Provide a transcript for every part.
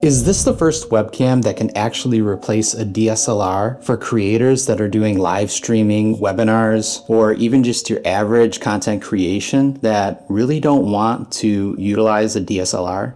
Is this the first webcam that can actually replace a DSLR for creators that are doing live streaming, webinars, or even just your average content creation that really don't want to utilize a DSLR?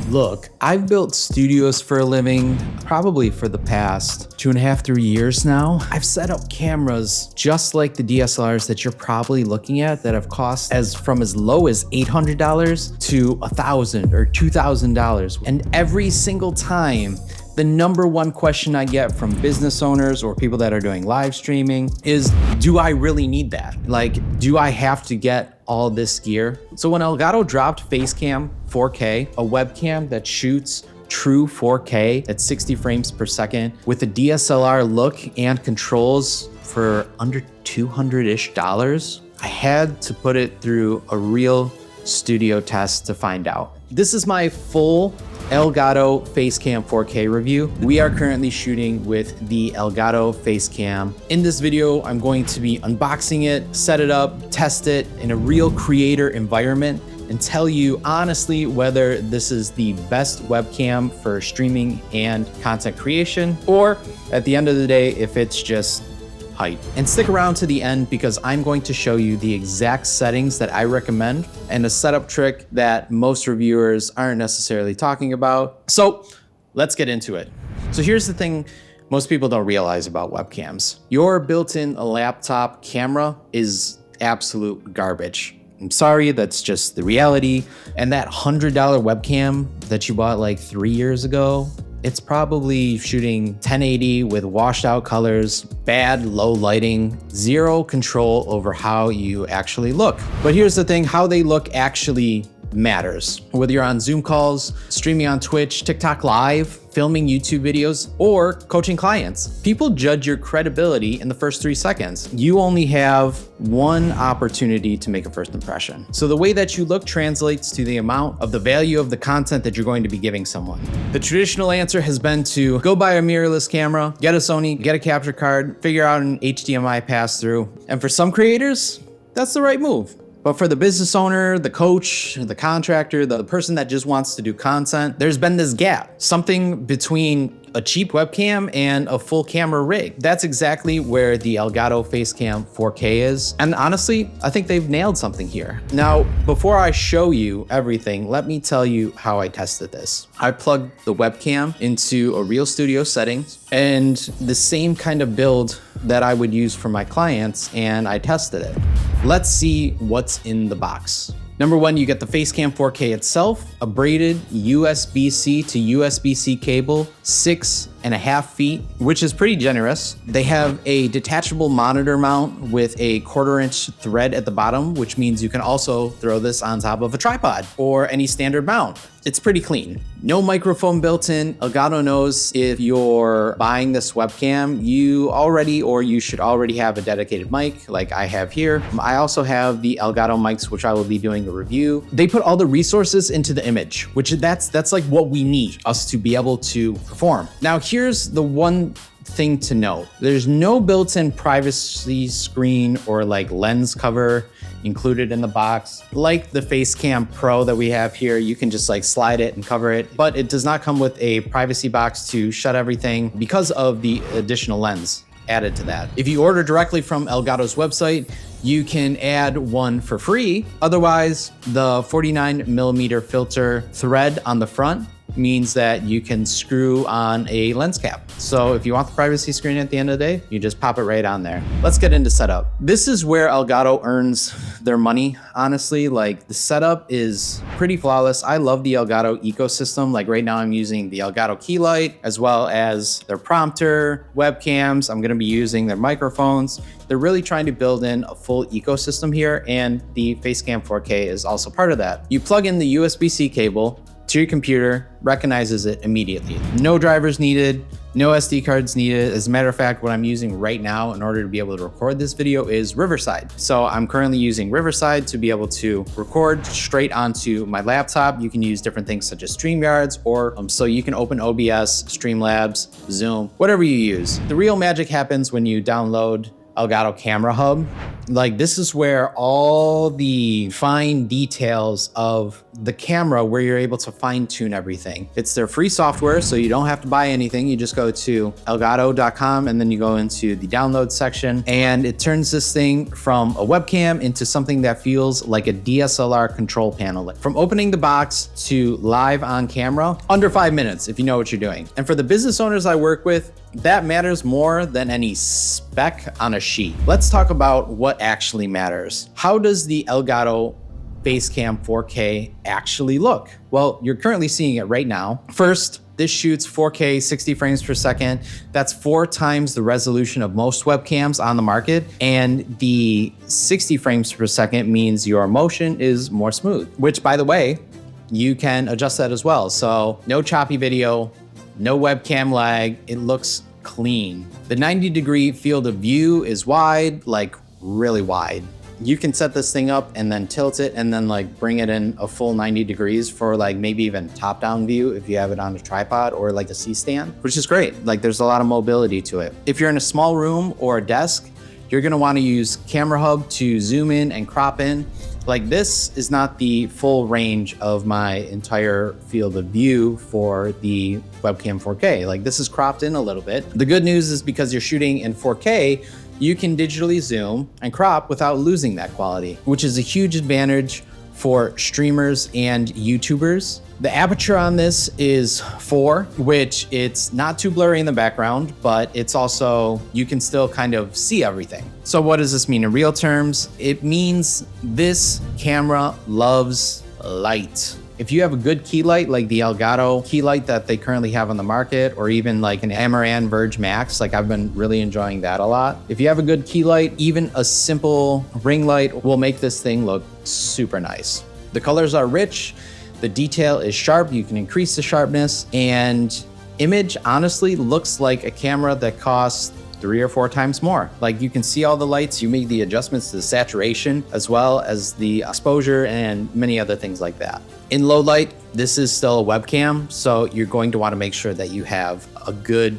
Look, I've built studios for a living, probably for the past 2.5, 3 years now. I've set up cameras just like the DSLRs that you're probably looking at that have cost from as low as $800 to $1,000 or $2,000. And every single time, the number one question I get from business owners or people that are doing live streaming is, do I really need that? Like, do I have to get all this gear? So when Elgato dropped Facecam 4K, a webcam that shoots true 4K at 60 frames per second with a DSLR look and controls for under $200-ish, I had to put it through a real studio test to find out. This is my full Elgato Facecam 4K review. We are currently shooting with the Elgato Facecam. In this video, I'm going to be unboxing it, set it up, test it in a real creator environment, and tell you honestly whether this is the best webcam for streaming and content creation, or at the end of the day, if it's just hype. And stick around to the end because I'm going to show you the exact settings that I recommend and a setup trick that most reviewers aren't necessarily talking about. So let's get into it. So here's the thing most people don't realize about webcams. Your built-in laptop camera is absolute garbage. I'm sorry, that's just the reality. And that $100 webcam that you bought like 3 years ago, it's probably shooting 1080 with washed out colors, bad low lighting, zero control over how you actually look. But here's the thing, how they look actually matters. Whether you're on Zoom calls, streaming on Twitch, TikTok Live, filming YouTube videos, or coaching clients, people judge your credibility in the first 3 seconds. You only have one opportunity to make a first impression. So the way that you look translates to the amount of the value of the content that you're going to be giving someone. The traditional answer has been to go buy a mirrorless camera, get a Sony, get a capture card, figure out an HDMI pass-through. And for some creators, that's the right move. But for the business owner, the coach, the contractor, the person that just wants to do content, there's been this gap, something between a cheap webcam and a full camera rig. That's exactly where the Elgato Facecam 4K is. And honestly, I think they've nailed something here. Now, before I show you everything, let me tell you how I tested this. I plugged the webcam into a real studio settings and the same kind of build that I would use for my clients, and I tested it. Let's see what's in the box. Number one, you get the Facecam 4K itself, a braided USB-C to USB-C cable, 6.5 feet, which is pretty generous. They have a detachable monitor mount with a 1/4-inch thread at the bottom, which means you can also throw this on top of a tripod or any standard mount. It's pretty clean. No microphone built in. Elgato knows if you're buying this webcam, you should already have a dedicated mic like I have here. I also have the Elgato mics, which I will be doing a review. They put all the resources into the image, which that's like what we need us to be able to perform. Now, here's the one thing to note. There's no built-in privacy screen or like lens cover included in the box. Like the Facecam Pro that we have here, you can just like slide it and cover it, but it does not come with a privacy box to shut everything because of the additional lens added to that. If you order directly from Elgato's website, you can add one for free. Otherwise, the 49mm filter thread on the front means that you can screw on a lens cap. So if you want the privacy screen at the end of the day, you just pop it right on there. Let's get into setup. This is where Elgato earns their money, honestly. Like, the setup is pretty flawless. I love the Elgato ecosystem. Like right now I'm using the Elgato key light as well as their prompter, webcams. I'm gonna be using their microphones. They're really trying to build in a full ecosystem here, and the Facecam 4K is also part of that. You plug in the USB-C cable to your computer, recognizes it immediately. No drivers needed, no SD cards needed. As a matter of fact, what I'm using right now in order to be able to record this video is Riverside. So I'm currently using Riverside to be able to record straight onto my laptop. You can use different things such as StreamYards, or so you can open OBS, Streamlabs, Zoom, whatever you use. The real magic happens when you download Elgato Camera Hub. Like this is where all the fine details of the camera, where you're able to fine tune everything. It's their free software, so you don't have to buy anything. You just go to elgato.com and then you go into the download section, and it turns this thing from a webcam into something that feels like a DSLR control panel. From opening the box to live on camera, under 5 minutes if you know what you're doing. And for the business owners I work with, that matters more than any spec on a sheet. Let's talk about what actually matters. How does the Elgato Facecam 4K actually look? Well, you're currently seeing it right now. First, this shoots 4K 60 frames per second. That's 4 times the resolution of most webcams on the market. And the 60 frames per second means your motion is more smooth, which, by the way, you can adjust that as well. So no choppy video, no webcam lag, it looks clean. The 90-degree field of view is wide, like really wide. You can set this thing up and then tilt it and then like bring it in a full 90 degrees for like maybe even top-down view if you have it on a tripod or like a C-stand, which is great. Like there's a lot of mobility to it. If you're in a small room or a desk, you're gonna wanna use Camera Hub to zoom in and crop in. Like this is not the full range of my entire field of view for the webcam 4K. Like this is cropped in a little bit. The good news is because you're shooting in 4K, you can digitally zoom and crop without losing that quality, which is a huge advantage for streamers and YouTubers. The aperture on this is 4, which it's not too blurry in the background, but it's also, you can still kind of see everything. So what does this mean in real terms? It means this camera loves light. If you have a good key light, like the Elgato key light that they currently have on the market, or even like an Amaran Verge Max, like I've been really enjoying that a lot. If you have a good key light, even a simple ring light will make this thing look super nice. The colors are rich, the detail is sharp, you can increase the sharpness, and image honestly looks like a camera that costs 3 or 4 times more. Like you can see all the lights, you make the adjustments to the saturation as well as the exposure and many other things like that. In low light, this is still a webcam, so you're going to want to make sure that you have a good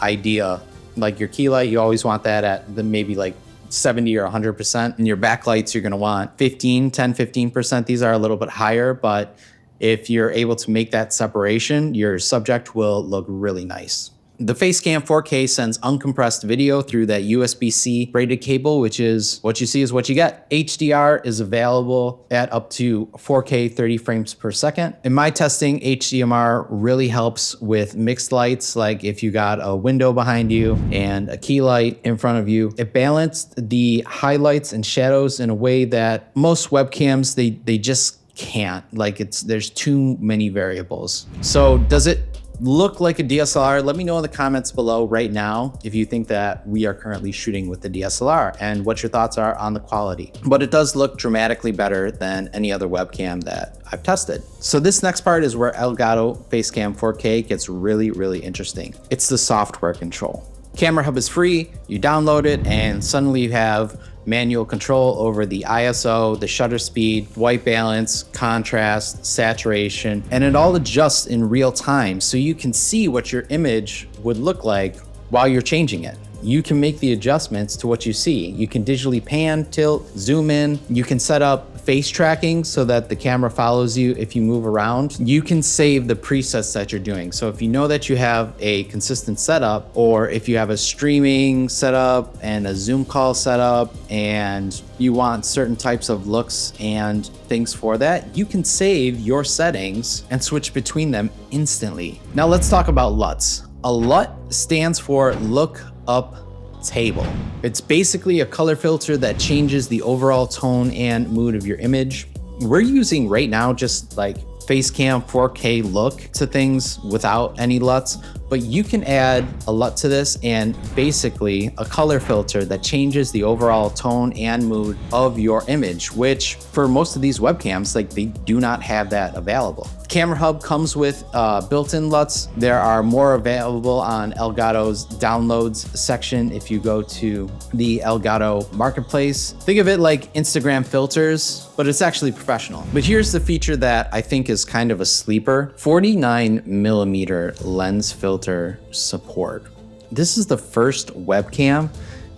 idea. Like your key light, you always want that at the maybe like 70 or 100%. And your backlights, you're gonna want 15%. These are a little bit higher, but if you're able to make that separation, your subject will look really nice. The Facecam 4K sends uncompressed video through that USB-C braided cable, which is what you see is what you get. HDR is available at up to 4K 30 frames per second. In my testing, HDMR really helps with mixed lights, like if you got a window behind you and a key light in front of you. It balanced the highlights and shadows in a way that most webcams, they just can't. Like there's too many variables. So does it look like a DSLR? Let me know in the comments below right now if you think that we are currently shooting with the DSLR and what your thoughts are on the quality. But it does look dramatically better than any other webcam that I've tested. So this next part is where Elgato Facecam 4K gets really, really interesting. It's the software control. Camera Hub is free, you download it, and suddenly you have manual control over the ISO, the shutter speed, white balance, contrast, saturation, and it all adjusts in real time so you can see what your image would look like while you're changing it. You can make the adjustments to what you see. You can digitally pan, tilt, zoom in. You can set up face tracking so that the camera follows you if you move around. You can save the presets that you're doing. So if you know that you have a consistent setup, or if you have a streaming setup and a Zoom call setup and you want certain types of looks and things for that, you can save your settings and switch between them instantly. Now let's talk about LUTs. A LUT stands for look up table. It's basically a color filter that changes the overall tone and mood of your image. We're using right now just like Facecam 4K look to things without any LUTs, but you can add a LUT to this and basically a color filter that changes the overall tone and mood of your image, which for most of these webcams, like they do not have that available. Camera Hub comes with built-in LUTs. There are more available on Elgato's downloads section if you go to the Elgato marketplace. Think of it like Instagram filters, but it's actually professional. But here's the feature that I think is kind of a sleeper: 49mm lens filter support. This is the first webcam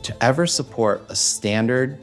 to ever support a standard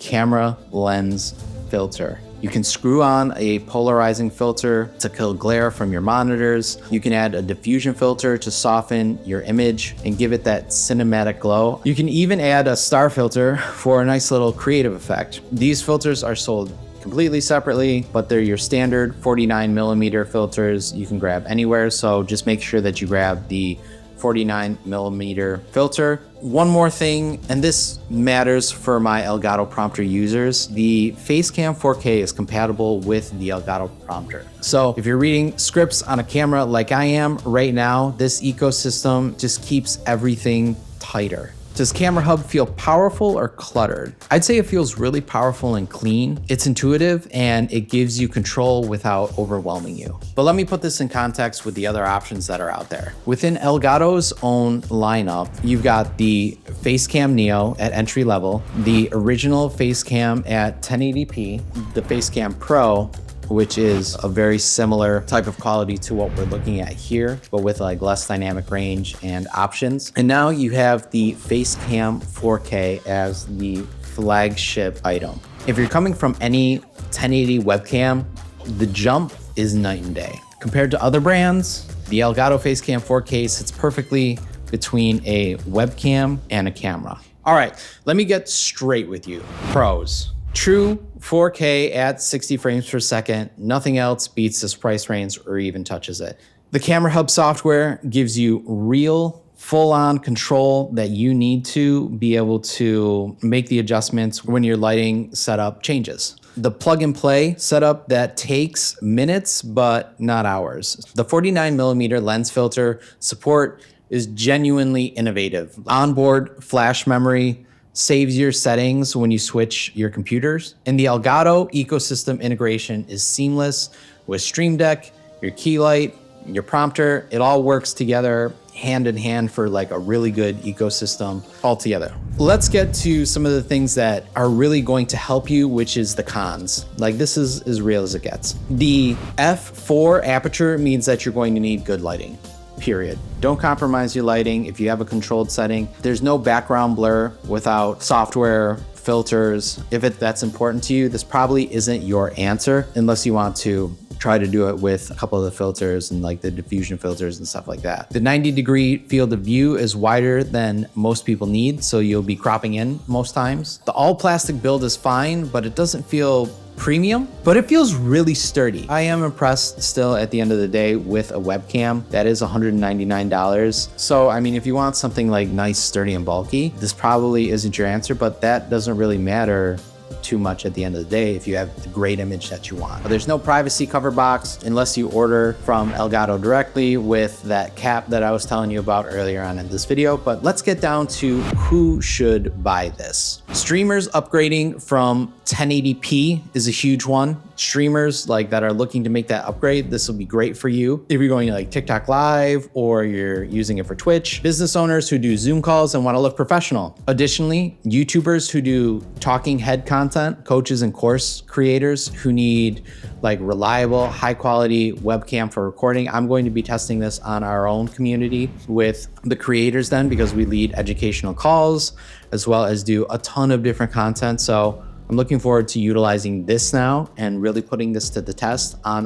camera lens filter. You can screw on a polarizing filter to kill glare from your monitors. You can add a diffusion filter to soften your image and give it that cinematic glow. You can even add a star filter for a nice little creative effect. These filters are sold completely separately, but they're your standard 49mm filters you can grab anywhere. So just make sure that you grab the 49mm filter. One more thing, and this matters for my Elgato prompter users, the Facecam 4K is compatible with the Elgato prompter. So if you're reading scripts on a camera like I am right now, this ecosystem just keeps everything tighter. Does Camera Hub feel powerful or cluttered? I'd say it feels really powerful and clean. It's intuitive and it gives you control without overwhelming you. But let me put this in context with the other options that are out there. Within Elgato's own lineup, you've got the Facecam Neo at entry level, the original Facecam at 1080p, the Facecam Pro, which is a very similar type of quality to what we're looking at here, but with like less dynamic range and options. And now you have the Facecam 4K as the flagship item. If you're coming from any 1080 webcam, the jump is night and day. Compared to other brands, the Elgato Facecam 4K sits perfectly between a webcam and a camera. All right, let me get straight with you. Pros. True 4K at 60 frames per second. Nothing else beats this price range or even touches it. The Camera Hub software gives you real full-on control that you need to be able to make the adjustments when your lighting setup changes. The plug and play setup that takes minutes, but not hours. The 49mm lens filter support is genuinely innovative. Onboard flash memory saves your settings when you switch your computers. And the Elgato ecosystem integration is seamless with Stream Deck, your key light, your prompter. It all works together hand in hand for like a really good ecosystem altogether. Let's get to some of the things that are really going to help you, which is the cons. Like this is as real as it gets. The f4 aperture means that you're going to need good lighting. Period. Don't compromise your lighting if you have a controlled setting. There's no background blur without software filters. If that's important to you, this probably isn't your answer unless you want to try to do it with a couple of the filters and like the diffusion filters and stuff like that. The 90-degree field of view is wider than most people need, so you'll be cropping in most times. The all plastic build is fine, but it doesn't feel premium, but it feels really sturdy. I am impressed still at the end of the day with a webcam that is $199. So, I mean, if you want something like nice, sturdy, and bulky, this probably isn't your answer, but that doesn't really matter too much at the end of the day if you have the great image that you want. But there's no privacy cover box unless you order from Elgato directly with that cap that I was telling you about earlier on in this video. But let's get down to who should buy this. Streamers upgrading from 1080p is a huge one. Streamers like that are looking to make that upgrade, this will be great for you. If you're going to like TikTok Live or you're using it for Twitch, business owners who do Zoom calls and want to look professional. Additionally, YouTubers who do talking head content, coaches and course creators who need like reliable, high quality webcam for recording. I'm going to be testing this on our own community with the creators then, because we lead educational calls as well as do a ton of different content. So I'm looking forward to utilizing this now and really putting this to the test on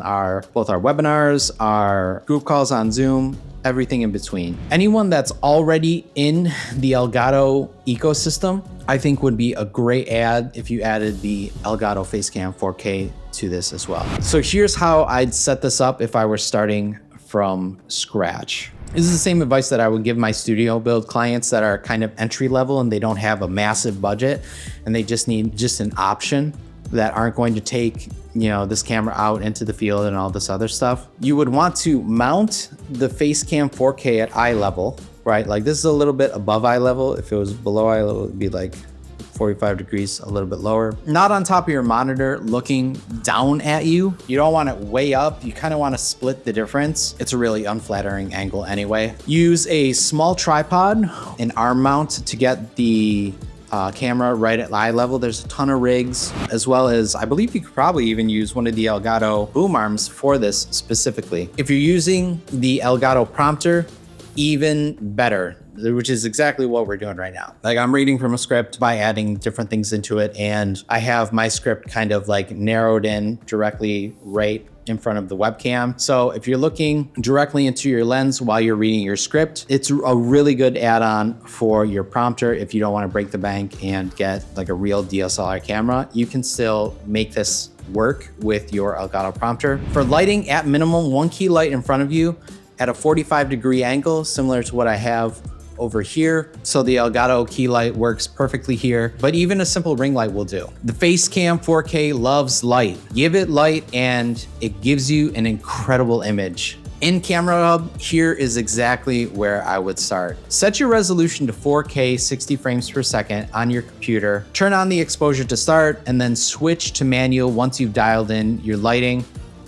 both our webinars, our group calls on Zoom, everything in between. Anyone that's already in the Elgato ecosystem, I think would be a great add if you added the Elgato Facecam 4K to this as well. So here's how I'd set this up if I were starting from scratch. This is the same advice that I would give my studio build clients that are kind of entry level and they don't have a massive budget and they just need an option that aren't going to take, you know, this camera out into the field and all this other stuff. You would want to mount the Facecam 4K at eye level, right? Like this is a little bit above eye level. If it was below eye level, it would be like 45 degrees, a little bit lower. Not on top of your monitor looking down at you. You don't want it way up. You kind of want to split the difference. It's a really unflattering angle anyway. Use a small tripod, an arm mount to get the camera right at eye level. There's a ton of rigs, as well as I believe you could probably even use one of the Elgato boom arms for this specifically. If you're using the Elgato prompter, even better. which is exactly what we're doing right now. Like I'm reading from a script by adding different things into it. And I have my script kind of like narrowed in directly right in front of the webcam. So if you're looking directly into your lens while you're reading your script, it's a really good add-on for your prompter. If you don't want to break the bank and get like a real DSLR camera, you can still make this work with your Elgato prompter. For lighting, at minimum, one key light in front of you at a 45-degree angle, similar to what I have over here. So the Elgato key light works perfectly here, but even a simple ring light will do. The Facecam 4K loves light. Give it light and it gives you an incredible image. In Camera Hub, here is exactly where I would start. Set your resolution to 4K 60 frames per second on your computer. Turn on the exposure to start and then switch to manual once you've dialed in your lighting.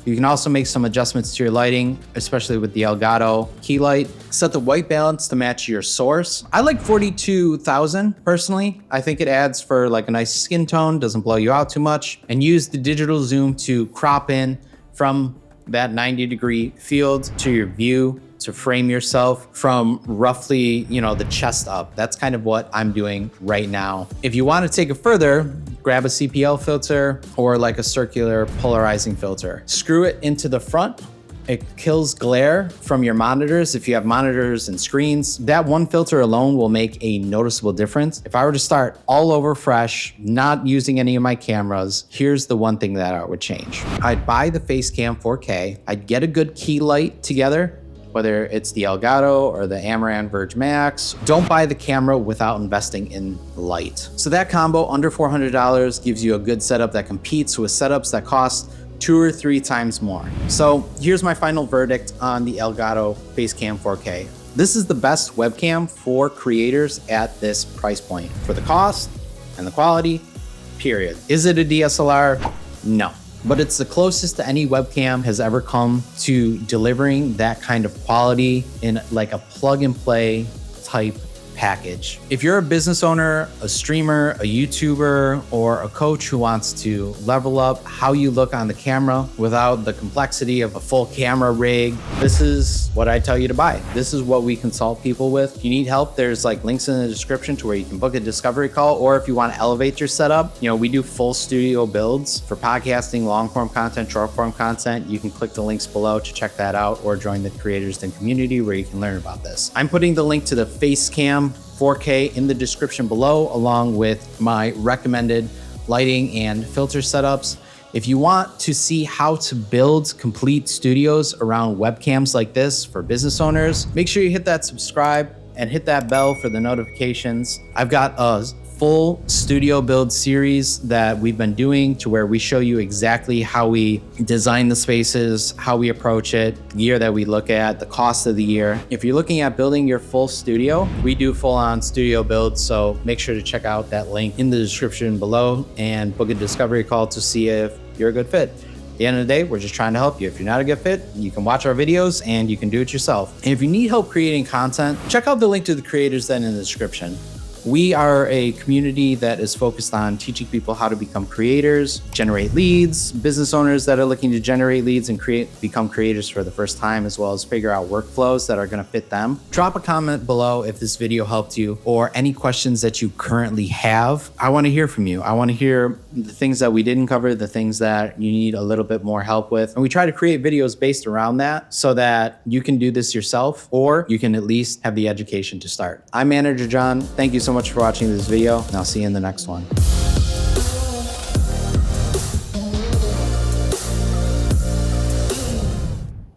You can also make some adjustments to your lighting, especially with the Elgato key light. Set the white balance to match your source. I like 42,000 personally. I think it adds for like a nice skin tone, doesn't blow you out too much. And use the digital zoom to crop in from that 90-degree field to your view to frame yourself from roughly, the chest up. That's kind of what I'm doing right now. If you want to take it further, grab a CPL filter or like a circular polarizing filter. Screw it into the front. It kills glare from your monitors. If you have monitors and screens, that one filter alone will make a noticeable difference. If I were to start all over fresh, not using any of my cameras, here's the one thing that I would change. I'd buy the Facecam 4K. I'd get a good key light together, whether it's the Elgato or the Amaran Verge Max. Don't buy the camera without investing in light. So that combo under $400 gives you a good setup that competes with setups that cost 2 or 3 times more. So here's my final verdict on the Elgato Facecam 4K. This is the best webcam for creators at this price point for the cost and the quality, period. Is it a DSLR? No. But it's the closest to any webcam has ever come to delivering that kind of quality in like a plug and play type package. If you're a business owner, a streamer, a YouTuber, or a coach who wants to level up how you look on the camera without the complexity of a full camera rig, this is what I tell you to buy. This is what we consult people with. If you need help, there's like links in the description to where you can book a discovery call, or if you want to elevate your setup, we do full studio builds for podcasting, long form content, short form content. You can click the links below to check that out or join the Creators Den community where you can learn about this. I'm putting the link to the Facecam 4K in the description below, along with my recommended lighting and filter setups. If you want to see how to build complete studios around webcams like this for business owners, make sure you hit that subscribe and hit that bell for the notifications. I've got a full studio build series that we've been doing to where we show you exactly how we design the spaces, how we approach it, year that we look at, the cost of the year. If you're looking at building your full studio, we do full on studio builds. So make sure to check out that link in the description below and book a discovery call to see if you're a good fit. At the end of the day, we're just trying to help you. If you're not a good fit, you can watch our videos and you can do it yourself. And if you need help creating content, check out the link to the Creators Den in the description. We are a community that is focused on teaching people how to become creators, generate leads, business owners that are looking to generate leads and become creators for the first time, as well as figure out workflows that are going to fit them. Drop a comment below if this video helped you or any questions that you currently have. I want to hear from you. I want to hear the things that we didn't cover, the things that you need a little bit more help with. And we try to create videos based around that so that you can do this yourself, or you can at least have the education to start. I'm ManagerJon. Thank you so much for watching this video, and I'll see you in the next one.